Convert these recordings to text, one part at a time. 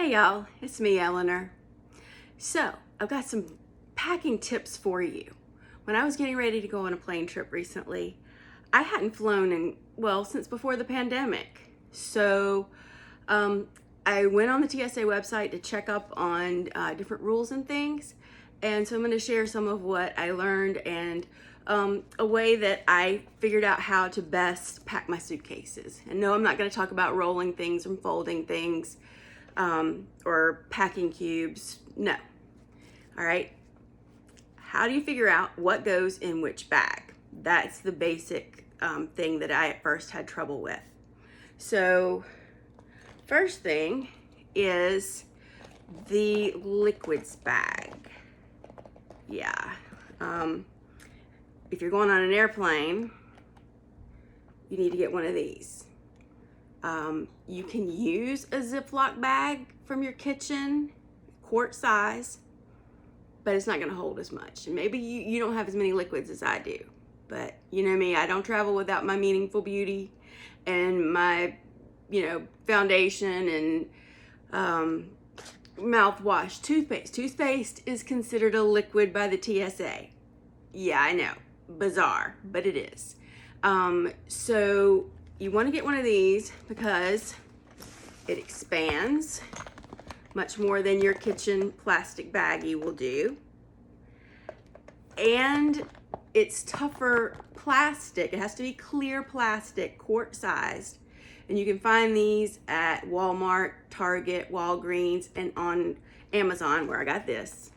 Hey y'all, it's me, Eleanor. So, I've got some packing tips for you. When I was getting ready to go on a plane trip recently, I hadn't flown since before the pandemic. So, I went on the TSA website to check up on different rules and things. And so I'm going to share some of what I learned and a way that I figured out how to best pack my suitcases. And no, I'm not going to talk about rolling things and folding things or packing cubes. No. All right. How do you figure out what goes in which bag? That's the basic thing that I at first had trouble with. So, first thing is the liquids bag. Yeah. If you're going on an airplane, you need to get one of these. You can use a Ziploc bag from your kitchen, quart size, but it's not going to hold as much. And maybe you don't have as many liquids as I do, but you know me, I don't travel without my Meaningful Beauty and my, foundation and mouthwash, toothpaste. Toothpaste is considered a liquid by the TSA. Yeah, I know, bizarre, but it is. So you want to get one of these because it expands much more than your kitchen plastic baggie will do. And it's tougher plastic. It has to be clear plastic, quart sized. And you can find these at Walmart, Target, Walgreens, and on Amazon, where I got this.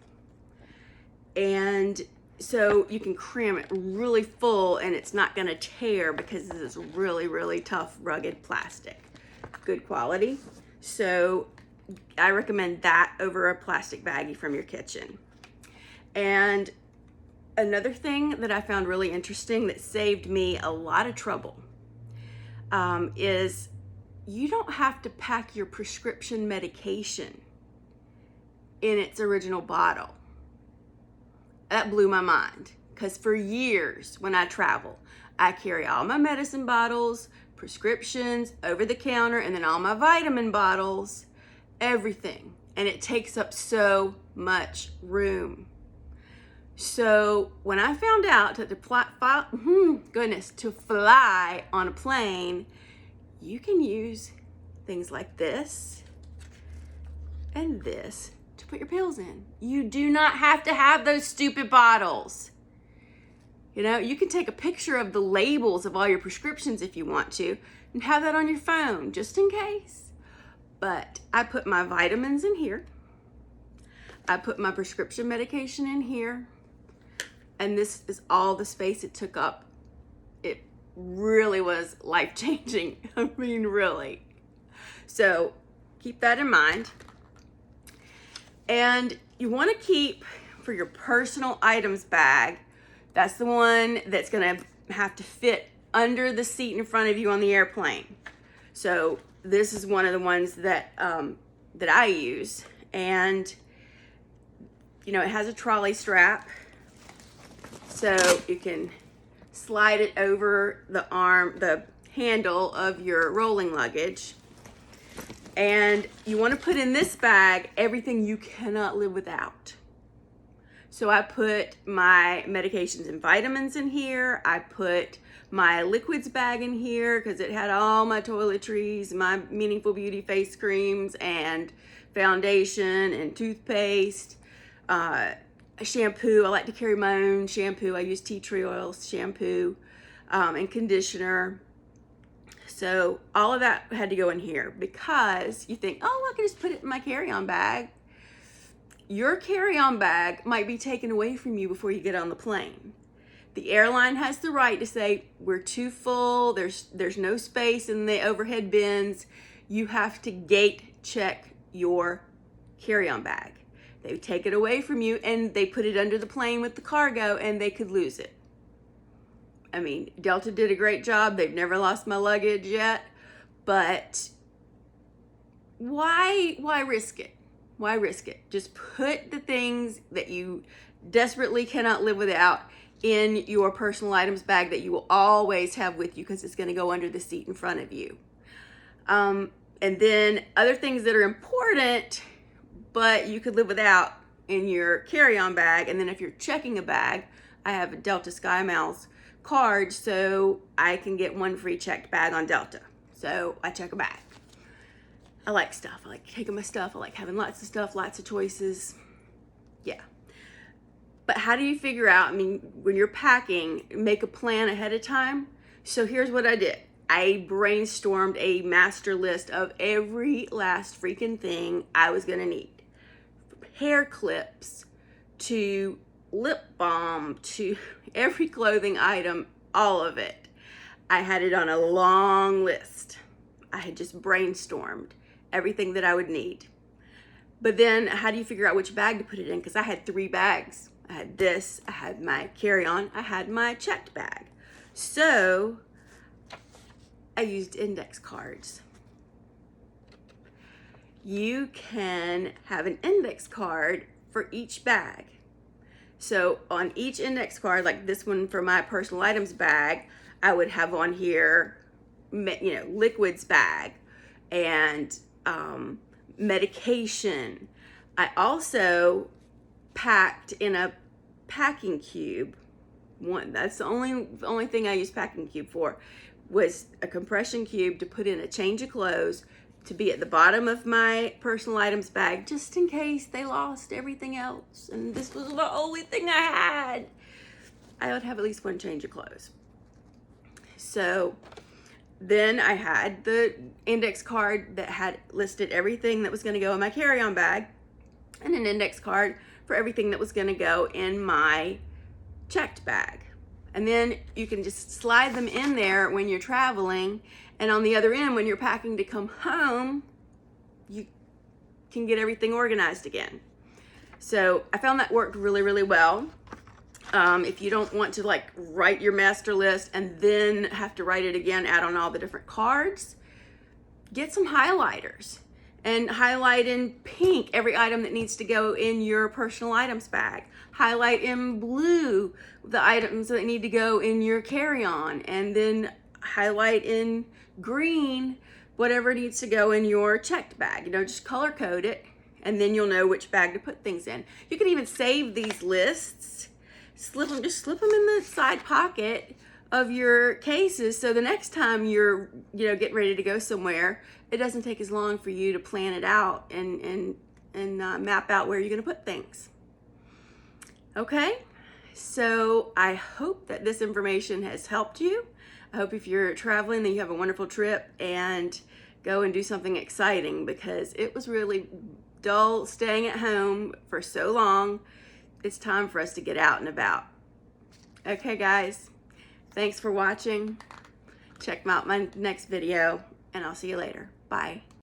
And so you can cram it really full and it's not gonna tear because this is really, really tough, rugged plastic. Good quality. So I recommend that over a plastic baggie from your kitchen. And another thing that I found really interesting that saved me a lot of trouble is you don't have to pack your prescription medication in its original bottle. That blew my mind because for years when I travel, I carry all my medicine bottles, prescriptions, over the counter, and then all my vitamin bottles, everything. And it takes up so much room. So when I found out to fly on a plane, you can use things like this and this to put your pills in. You do not have to have those stupid bottles. You can take a picture of the labels of all your prescriptions if you want to and have that on your phone just in case. But I put my vitamins in here. I put my prescription medication in here. And this is all the space it took up. It really was life-changing. I mean, really. So keep that in mind. And you want to keep, for your personal items bag, that's the one that's going to have to fit under the seat in front of you on the airplane. So this is one of the ones that that I use. And, it has a trolley strap. So you can slide it over the handle of your rolling luggage. And you want to put in this bag everything you cannot live without. So I put my medications and vitamins in here. I put my liquids bag in here because it had all my toiletries, my Meaningful Beauty face creams and foundation and toothpaste, shampoo. I like to carry my own shampoo. I use tea tree oil shampoo and conditioner. So all of that had to go in here because you think, I can just put it in my carry-on bag. Your carry-on bag might be taken away from you before you get on the plane. The airline has the right to say, we're too full, there's no space in the overhead bins. You have to gate check your carry-on bag. They take it away from you and they put it under the plane with the cargo and they could lose it. I mean, Delta did a great job. They've never lost my luggage yet, but why risk it? Why risk it? Just put the things that you desperately cannot live without in your personal items bag that you will always have with you because it's going to go under the seat in front of you. And then other things that are important, but you could live without in your carry-on bag. And then if you're checking a bag, I have a Delta SkyMiles card, so I can get one free checked bag on Delta. So I check a bag. I like stuff. I like taking my stuff. I like having lots of stuff, lots of choices. Yeah. But how do you figure out, I mean, when you're packing, make a plan ahead of time? So here's what I did. I brainstormed a master list of every last freaking thing I was gonna need. Hair clips to lip balm to every clothing item, all of it. I had it on a long list. I had just brainstormed everything that I would need. But then how do you figure out which bag to put it in? Because I had 3 bags. I had this, I had my carry-on, I had my checked bag. So I used index cards. You can have an index card for each bag. So on each index card, like this one for my personal items bag, I would have on here, you know, liquids bag and medication. I also packed in a packing cube. That's the only thing I use packing cube for, was a compression cube to put in a change of clothes to be at the bottom of my personal items bag, just in case they lost everything else and this was the only thing I had. I would have at least one change of clothes. So then I had the index card that had listed everything that was going to go in my carry-on bag, and an index card for everything that was going to go in my checked bag. And then you can just slide them in there when you're traveling, and on the other end, when you're packing to come home, you can get everything organized again. So I found that worked really, really well. If you don't want to like write your master list and then have to write it again, add on all the different cards, get some highlighters and highlight in pink every item that needs to go in your personal items bag. Highlight in blue the items that need to go in your carry-on, and then highlight in green whatever needs to go in your checked bag. You know, just color code it, and then you'll know which bag to put things in. You can even save these lists, just slip them in the side pocket of your cases, so the next time you're, you know, getting ready to go somewhere, it doesn't take as long for you to plan it out and map out where you're going to put things. Okay, so I hope that this information has helped you. I hope if you're traveling that you have a wonderful trip and go and do something exciting, because it was really dull staying at home for so long. It's time for us to get out and about. Okay, guys. Thanks for watching. Check out my next video, and I'll see you later. Bye.